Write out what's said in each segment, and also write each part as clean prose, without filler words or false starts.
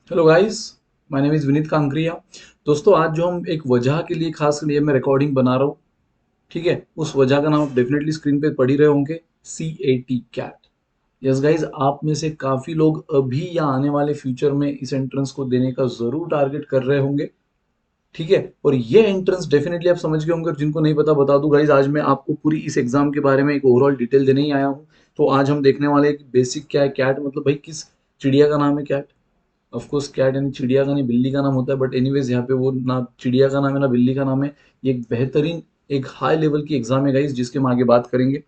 Hello guys, my name is Vineet Kankaria. दोस्तों, आज जो हम एक वजह के लिए खास ये मैं रिकॉर्डिंग बना रहा हूँ, ठीक है? उस वजह का नाम आप डेफिनेटली स्क्रीन पे पढ़ ही रहे होंगे, CAT कैट। यस गाइस, आप में से काफ़ी लोग अभी या आने वाले फ्यूचर में इस एंट्रेंस को देने का ज़रूर टारगेट कर रहे होंगे, ठीक है? और ये एंट्रेंस डेफिनेटली आप समझ गए होंगे, और जिनको नहीं पता बता दूं गाइस, आज मैं आपको पूरी इस एग्जाम के बारे में एक ओवरऑल डिटेल देने ही आया हूँ। तो आज हम देखने वाले हैं कि बेसिक क्या है कैट, मतलब भाई किस चिड़िया का नाम है कैट। ऑफ कोर्स कैट यानी चिड़िया का नहीं, बिल्ली का नाम होता है, बट एनीवेज यहाँ पे वो ना चिड़िया का नाम है ना बिल्ली का नाम है। ये एक बेहतरीन, एक हाई लेवल की एग्जाम है गाइस, जिसके हम आगे बात करेंगे।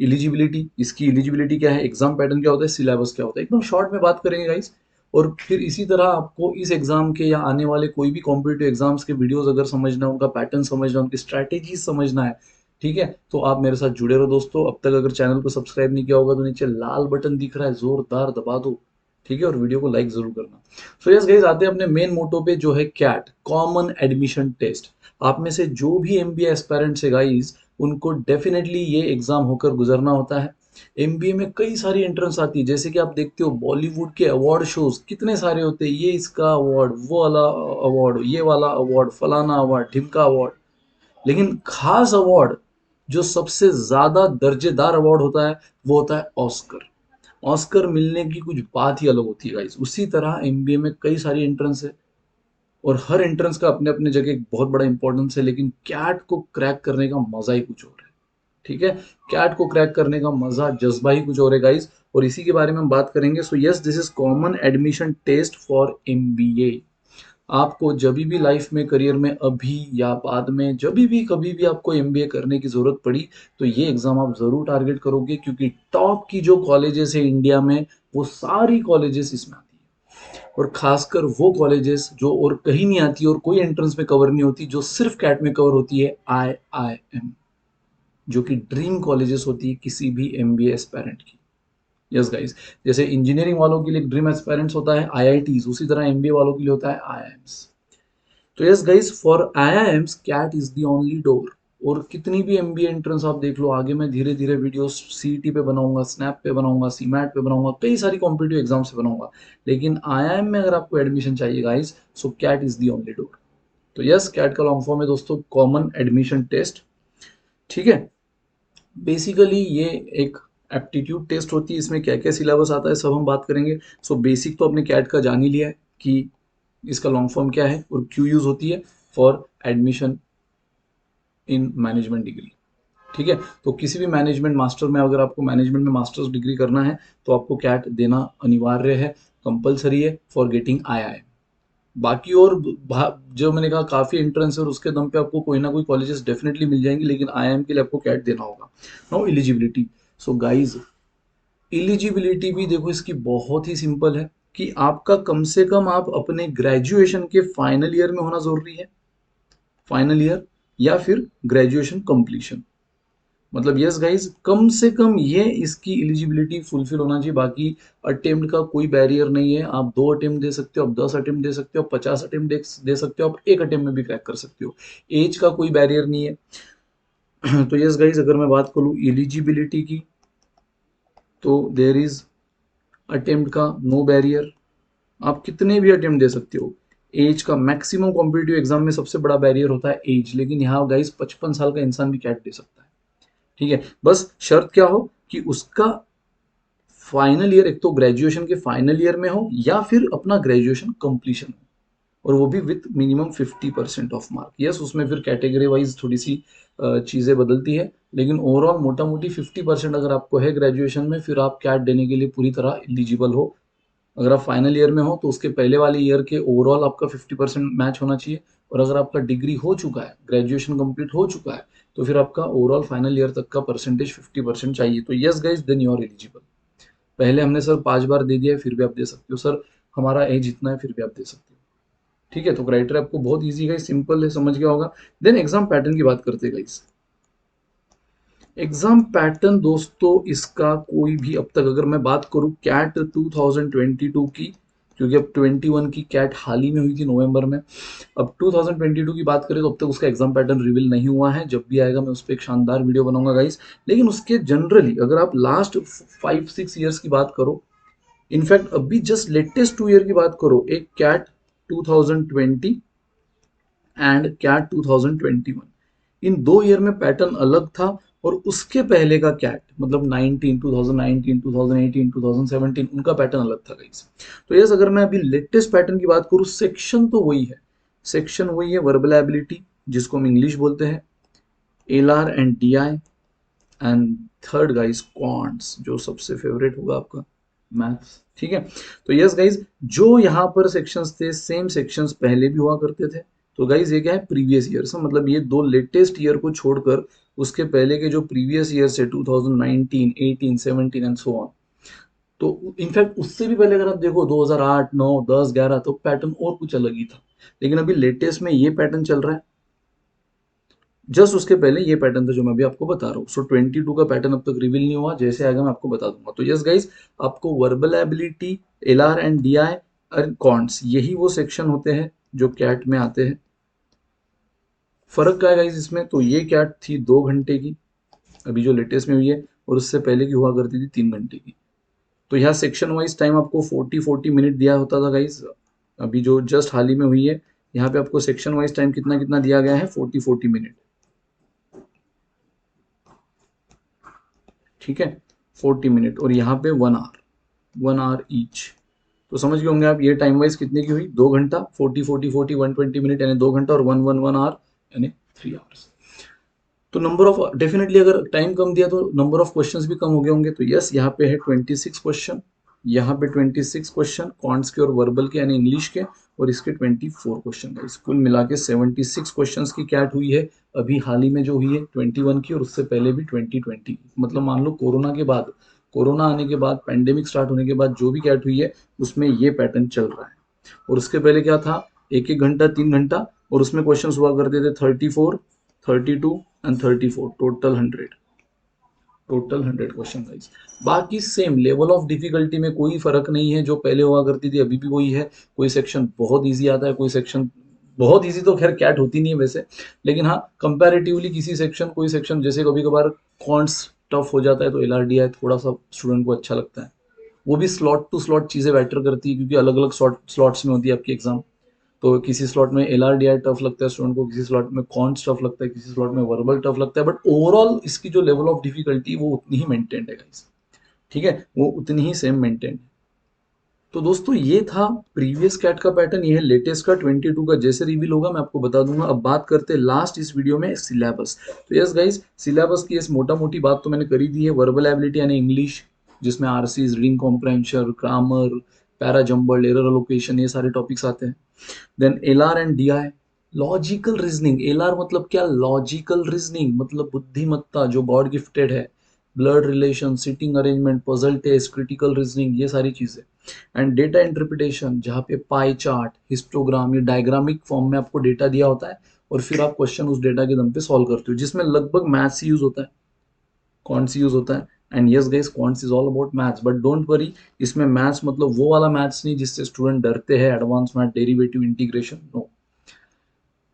एलिजिबिलिटी, इसकी एलिजिबिलिटी क्या है, एग्जाम पैटर्न क्या होता है, सिलेबस क्या होता है, एकदम शॉर्ट में बात करेंगे गाइस। और फिर इसी तरह आपको इस एग्जाम के या आने वाले कोई भी कॉम्पिटिटिव एग्जाम्स के वीडियोस अगर समझना है, उनका पैटर्न समझना है, उनकी स्ट्रैटेजी समझना है, ठीक है, तो आप मेरे साथ जुड़े रहो दोस्तों। अब तक अगर चैनल को सब्सक्राइब नहीं किया होगा तो नीचे लाल बटन दिख रहा है, जोरदार दबा दो, ठीक है, और वीडियो को लाइक जरूर करना। सो यस गाइस, आते हैं अपने मेन मोटो पे, जो है कैट, कॉमन एडमिशन टेस्ट। आप में से जो भी एमबीए एस्पायरेंट्स है गाइस, उनको डेफिनेटली ये एग्जाम होकर गुजरना होता है। एमबीए में कई सारी एंट्रेंस आती है, जैसे कि आप देखते हो बॉलीवुड के अवार्ड शोज कितने सारे होते हैं, ये इसका अवार्ड, वो वाला अवार्ड, ये वाला अवार्ड, फलाना अवार्ड, ढिमका अवार्ड। लेकिन खास अवार्ड, जो सबसे ज्यादा दर्जेदार अवार्ड होता है, वो होता है ऑस्कर। ऑस्कर मिलने की कुछ बात ही अलग होती है गाइस। उसी तरह एमबीए में कई सारी एंट्रेंस है, और हर एंट्रेंस का अपने अपने जगह एक बहुत बड़ा इंपॉर्टेंस है, लेकिन कैट को क्रैक करने का मजा ही कुछ और है, ठीक है? कैट को क्रैक करने का मजा, जज्बा ही कुछ और है गाइस, और इसी के बारे में हम बात करेंगे। So yes, this is common admission test for MBA. आपको जब भी लाइफ में, करियर में, अभी या बाद में, जब भी कभी भी आपको एमबीए करने की जरूरत पड़ी, तो ये एग्जाम आप जरूर टारगेट करोगे, क्योंकि टॉप की जो कॉलेजेस है इंडिया में, वो सारी कॉलेजेस इसमें आती है। और खासकर वो कॉलेजेस जो और कहीं नहीं आती और कोई एंट्रेंस में कवर नहीं होती, जो सिर्फ कैट में कवर होती है, IIM, जो कि ड्रीम कॉलेजेस होती है किसी भी एमबीए एस्पायरेंट की। यस गाइस, जैसे इंजीनियरिंग वालों के लिए ड्रीम एस्पायरेंट्स होता है आईआईटीज, उसी तरह एमबीए वालों के लिए होता है आईआईएम्स। तो yes guys, for IIMs CAT is the only door. और कितनी भी एमबीए एंट्रेंस आप देख लो, आगे मैं धीरे धीरे वीडियोस सीईटी पे बनाऊंगा, स्नैप पे बनाऊंगा, सीमैट पे बनाऊंगा, कई सारी कॉम्पिटिटिव एग्जाम्स पे बनाऊंगा, लेकिन आईआईएम में अगर आपको एडमिशन चाहिए guys, so CAT is the only door. तो यस, कैट का लॉन्ग फॉर्म है दोस्तों, कॉमन एडमिशन टेस्ट, ठीक है? बेसिकली ये एक एप्टीट्यूड टेस्ट होती है, इसमें क्या क्या सिलेबस आता है सब हम बात करेंगे। सो बेसिक तो अपने कैट का जान ही लिया है कि इसका लॉन्ग फॉर्म क्या है और क्यों यूज होती है, for admission in management degree, ठीक है? तो किसी भी मैनेजमेंट मास्टर में, अगर आपको मैनेजमेंट में मास्टर्स डिग्री करना है, तो आपको कैट देना अनिवार्य है, कंपलसरी है फॉर गेटिंग आईआईएम। बाकी और जो मैंने कहा काफी एंट्रेंस है, और उसके दम पे आपको कोई ना कोई कॉलेजेस डेफिनेटली मिल जाएंगे, लेकिन आईआईएम के लिए आपको कैट देना होगा। Now eligibility. So guys, eligibility भी देखो इसकी बहुत ही सिंपल है, कि आपका कम से कम आप अपने ग्रेजुएशन के फाइनल ईयर में होना जरूरी है, फाइनल ईयर, या फिर ग्रेजुएशन कंप्लीशन। मतलब यस गाइज, कम से कम ये इसकी एलिजिबिलिटी फुलफिल होना चाहिए। बाकी अटेम्प्ट का कोई बैरियर नहीं है, आप 2 अटेम्प्ट दे सकते हो, आप 10 अटेम्प्ट दे सकते हो, आप 50 अटेम्प्ट दे सकते हो, आप एक अटेम्प्ट में भी क्रैक कर सकते हो। एज का कोई बैरियर नहीं है। तो यस गाइज, अगर मैं बात करूँ एलिजिबिलिटी की, तो देर इज अटेम्प्ट का नो बैरियर, आप कितने भी अटेम्प्ट दे सकते हो। एज का मैक्सिमम कॉम्पिटिटिव एग्जाम में सबसे बड़ा बैरियर होता है एज, लेकिन यहाँ गाइज 55 साल का इंसान भी कैट दे सकता है, ठीक है? बस शर्त क्या हो कि उसका फाइनल ईयर, एक तो ग्रेजुएशन के फाइनल ईयर में हो, या फिर अपना ग्रेजुएशन कंप्लीशन हो, और वो भी with minimum 50% of mark. Yes, उसमें फिर कैटेगरी वाइज थोड़ी सी चीज़ें बदलती है, लेकिन ओवरऑल मोटा मोटी 50% अगर आपको है ग्रेजुएशन में, फिर आप कैट देने के लिए पूरी तरह एलिजिबल हो। अगर आप फाइनल ईयर में हो, तो उसके पहले वाले ईयर के ओवरऑल आपका 50% मैच होना चाहिए। और अगर आपका डिग्री हो चुका है, ग्रेजुएशन कंप्लीट हो चुका है, तो फिर आपका ओवरऑल फाइनल ईयर तक का परसेंटेज 50% चाहिए। तो yes guys, then you are eligible. पहले हमने सर 5 बार दे दिया है, फिर भी आप दे सकते हो सर, हमारा एज इतना है, फिर भी आप दे सकते हो, ठीक है? तो क्राइटेरिया आपको बहुत ईजी है, सिंपल है, समझ गया होगा। देन एग्जाम पैटर्न की बात करते हैं गाइस। एग्जाम पैटर्न दोस्तों, इसका कोई भी, अब तक अगर मैं बात करूं कैट 2022 की, क्योंकि अब 21 की कैट हाल ही में हुई थी नवंबर में, अब 2022 की बात करें तो अब तक उसका एग्जाम पैटर्न रिवील नहीं हुआ है। जब भी आएगा मैं उस पर एक शानदार वीडियो बनाऊंगा गाइस। लेकिन उसके जनरली अगर आप लास्ट 5-6 ईयर्स की बात करो, इनफैक्ट अभी जस्ट लेटेस्ट 2 ईयर की बात करो, एक CAT 2020 and CAT 2021, in 2 year में पैटर्न अलग था। और उसके पहले का कैट मतलब 2019, 2018, 2017 उनका पैटर्न अलग था गाइस। तो यस, अगर मैं अभी लेटेस्ट पैटर्न की बात करूँ, सेक्शन तो वही है, सेक्शन वही है, वर्बल एबिलिटी जिसको हम इंग्लिश बोलते हैं, LR and DI, and third guys quants, जो सबसे फेवरेट होगा आपका, मैथ्स। ठीक है, तो यस गाइस, जो यहाँ पर सेक्शंस थे सेम सेक्शंस पहले भी हुआ करते थे। तो गाइस ये क्या है, प्रीवियस ईयर से, मतलब ये दो लेटेस्ट ईयर को छोड़कर उसके पहले के जो प्रीवियस ईयर से 2019, 18, 17 एंड सो ऑन। तो इनफैक्ट उससे भी पहले अगर आप देखो 2008, 9, 10, 11, तो पैटर्न और कुछ अलग ही था। लेकिन अभी लेटेस्ट में ये पैटर्न चल रहा है। जस्ट उसके पहले ये पैटर्न था जो मैं अभी आपको बता रहा हूँ। सो 22 का पैटर्न अब तक रिवील नहीं हुआ, जैसे आएगा मैं आपको बता दूंगा। तो यस गाइस, आपको verbal ability, LR and DI और कॉन्ट्स, यही वो सेक्शन होते हैं जो कैट में आते हैं। फर्क क्या है गाइस इसमें, तो ये कैट थी 2 घंटे की, अभी जो लेटेस्ट में हुई है, और उससे पहले की हुआ करती थी 3 घंटे की। तो यहाँ सेक्शन वाइज टाइम आपको 40 मिनट दिया होता था गाइस। अभी जो जस्ट हाल ही में हुई है, यहाँ पे आपको सेक्शन वाइज टाइम कितना कितना दिया गया है, 40 मिनट। ठीक है, 40 मिनट, और यहाँ पे 1 आवर, 1 आवर ईच। तो समझ गए होंगे आप ये टाइम वाइज कितने की हुई, 2 घंटा, 40, 40, 40, 120 मिनट, यानी 2 घंटा, और 1 आवर यानी 3 आवर्स। तो नंबर ऑफ, डेफिनेटली अगर टाइम कम दिया तो नंबर ऑफ क्वेश्चंस भी कम हो गए होंगे। तो यस, यहाँ पे है 26 क्वेश्चन, यहाँ पे 26 क्वेश्चन कॉन्ट्स के और वर्बल के यानी इंग्लिश के, और इसके 24 क्वेश्चन का, कुल मिला के 76 क्वेश्चन की कैट हुई है। अभी हाल ही में जो हुई है 21 की, और उससे पहले भी 2020 की। मतलब मान लो कोरोना के बाद, कोरोना आने के बाद, पैंडेमिक स्टार्ट होने के बाद जो भी कैट हुई है उसमें ये पैटर्न चल रहा है। और उसके पहले क्या था, 1-1 घंटा, 3 घंटा, और उसमें क्वेश्चन हुआ करते थे 34, 32 and 34, total 100, total 100 question guys. बाकी सेम लेवल ऑफ डिफिकल्टी में कोई फर्क नहीं है, जो पहले हुआ करती थी अभी भी वही है। कोई सेक्शन बहुत इजी आता है, कोई सेक्शन बहुत इजी तो खैर कैट होती नहीं है वैसे, लेकिन हाँ कंपैरेटिवली किसी सेक्शन, कोई सेक्शन जैसे कभी कभार कॉन्ट्स टफ हो जाता है तो एलआरडीआई थोड़ा सा स्टूडेंट को अच्छा लगता है। वो भी स्लॉट टू स्लॉट चीजें बेटर करती है, क्योंकि अलग अलग स्लॉट्स में होती है आपकी एग्जाम। तो किसी स्लॉट में एलआरडीआई टफ लगता है स्टूडेंट को, किसी स्लॉट में कॉन्स टफ लगता है, किसी स्लॉट में वर्बल टफ लगता है, बट ओवरऑल इसकी जो लेवल ऑफ डिफिकल्टी वो उतनी ही मेंटेन्ड है गाइस। ठीक है, वो उतनी ही सेम मेंटेन्ड है। तो दोस्तों ये था प्रीवियस कैट का पैटर्न, ये है लेटेस्ट का 22 का। जैसे रिवील होगा मैं आपको बता दूंगा। अब बात करते हैं लास्ट इस वीडियो में, सिलेबस। तो यस गाइस, सिलेबस की इस मोटा मोटी बात तो मैंने करी दी है। वर्बल एबिलिटी यानी इंग्लिश, जिसमें RCs, reading comprehension, grammar, para jumble, error allocation, ये सारे टॉपिक्स आते हैं। Then LR and DI, logical reasoning. LR मतलब क्या, लॉजिकल रीजनिंग मतलब बुद्धिमत्ता जो गॉड गिफ्टेड है, blood relation, sitting arrangement, puzzle test, critical reasoning, ये सारी चीजें। एंड डेटा इंटरप्रिटेशन, जहाँ पे पाई चार्ट, हिस्टोग्राम, ये डायग्रामिक फॉर्म में आपको डेटा दिया होता है, और फिर आप क्वेश्चन उस डेटा के दम पे सॉल्व करते हो, जिसमें लगभग मैथ्स यूज होता है, कौन सी यूज होता है। And yes guys, quants is all about maths, but don't worry, इसमें मैथ्स मतलब वो वाला मैथ्स नहीं जिससे स्टूडेंट डरते हैं, advance math, derivative, integration, no.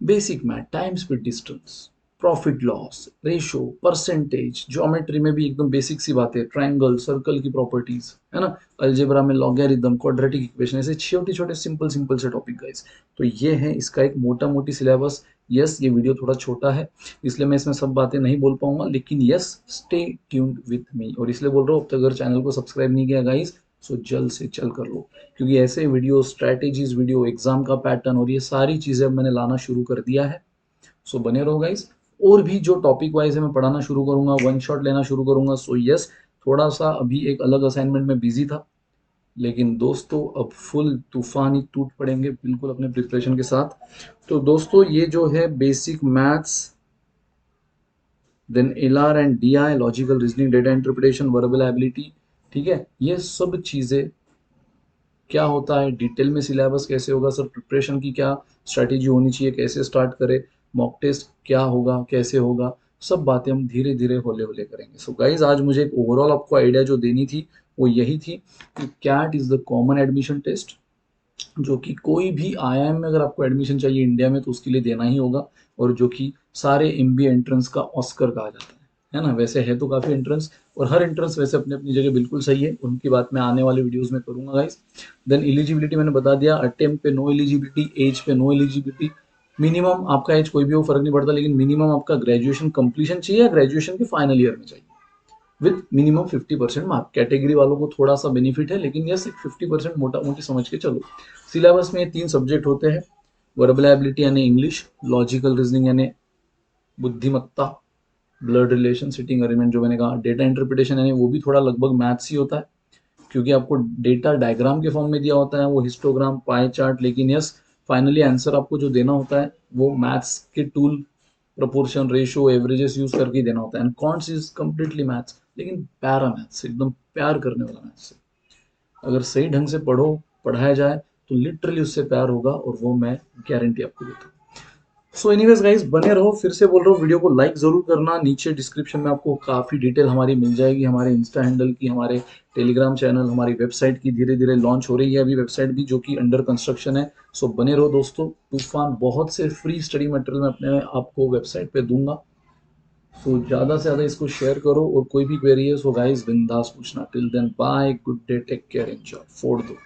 Basic math, time speed distance, profit loss ratio, percentage, geometry में भी एकदम बेसिक सी बातें, ट्रायंगल, सर्कल की प्रॉपर्टीज, है ना, अलजेब्रा में लॉगरिथम, क्वाड्रेटिक इक्वेशन, ऐसे छोटे छोटे सिंपल सिंपल से टॉपिक गाइस। तो ये है इसका एक मोटा मोटी सिलेबस। यस, ये वीडियो थोड़ा छोटा है, इसलिए मैं इसमें सब बातें नहीं बोल पाऊंगा, लेकिन yes, stay tuned with me. और इसलिए बोल रहा हूँ, अब तक अगर चैनल को सब्सक्राइब नहीं किया गाइस, सो जल्द से जल्द कर लो, क्योंकि ऐसे वीडियो, स्ट्रैटेजीज वीडियो, एग्जाम का पैटर्न और ये सारी चीजें अब मैंने लाना शुरू कर दिया है। सो बने रहो गाइस। और भी जो टॉपिक वाइज है मैं पढ़ाना शुरू करूंगा, वन शॉट लेना शुरू करूंगा। सो यस, थोड़ा सा अभी एक अलग असाइनमेंट में बिजी था, लेकिन दोस्तों अब फुल तूफानी टूट पड़ेंगे बिल्कुल अपने प्रिपरेशन के साथ। तो दोस्तों ये जो है basic maths, then LR and DI, logical reasoning, data interpretation, verbal ability, ठीक है, ये सब चीजें क्या होता है, डिटेल में सिलेबस कैसे होगा, सर प्रिपरेशन की क्या स्ट्रैटेजी होनी चाहिए, कैसे स्टार्ट करें, मॉक टेस्ट क्या होगा, कैसे होगा, सब बातें हम धीरे धीरे होले होले करेंगे। सो गाइज, आज मुझे एक ओवरऑल आपको आइडिया जो देनी थी वो यही थी कि CAT is the common admission test, जो कि कोई भी आईआईएम में अगर आपको एडमिशन चाहिए इंडिया में तो उसके लिए देना ही होगा, और जो कि सारे एमबीए एंट्रेंस का ऑस्कर कहा जाता है। है ना। वैसे है तो काफ़ी एंट्रेंस, और हर एंट्रेंस वैसे अपनी अपनी जगह बिल्कुल सही है, उनकी बात मैं आने वाले वीडियोस में करूंगा गाइस। देन एलिजिबिलिटी मैंने बता दिया, अटेम्प्ट पे नो एलिजिबिलिटी, एज पे नो एलिजिबिलिटी। मिनिमम आपका एज कोई भी हो फर्क नहीं पड़ता, लेकिन मिनिमम आपका ग्रेजुएशन कंप्लीशन चाहिए या ग्रेजुएशन के फाइनल ईयर में चाहिए, विद मिनिमम 50% मार्क। कैटेगरी वालों को थोड़ा सा बेनिफिट है, लेकिन यस 50% मोटा मोटी समझ के चलो। सिलेबस में ये 3 सब्जेक्ट होते हैं, वर्बल एबिलिटी यानी इंग्लिश, लॉजिकल रीजनिंग यानी बुद्धिमत्ता, ब्लड रिलेशन, सिटिंग अरेंजमेंट जो मैंने कहा, डेटा इंटरप्रिटेशन यानी वो भी थोड़ा लगभग मैथ्स ही होता है, क्योंकि आपको डेटा डायग्राम के फॉर्म में दिया होता है, वो हिस्टोग्राम, पाई चार्ट, लेकिन यस फाइनली आंसर आपको जो देना होता है वो मैथ्स के tool, proportion, ratio, averages use करके ही देना होता है। And counts is completely maths, लेकिन पैरा मैथ्स, एकदम प्यार करने वाला मैथ्स है। अगर सही ढंग से पढ़ाया जाए तो लिटरली उससे प्यार होगा, और वो मैं गारंटी आपको देता हूँ। सो एनीवेज गाइस, बने रहो, फिर से बोल रहा हूँ, वीडियो को लाइक जरूर करना। नीचे डिस्क्रिप्शन में आपको काफी डिटेल हमारी मिल जाएगी, हमारे इंस्टा हैंडल की, हमारे टेलीग्राम चैनल, हमारी वेबसाइट की धीरे धीरे लॉन्च हो रही है अभी वेबसाइट भी, जो कि अंडर कंस्ट्रक्शन है। सो बने रहो दोस्तों, तूफान बहुत से फ्री स्टडी मटेरियल मैं अपने आपको वेबसाइट पे दूंगा। सो ज़्यादा से ज़्यादा इसको शेयर करो, और कोई भी क्वेरी है सो गाइस बिंदास पूछना। Till then bye, good day, take care, enjoy, फोड़ दो।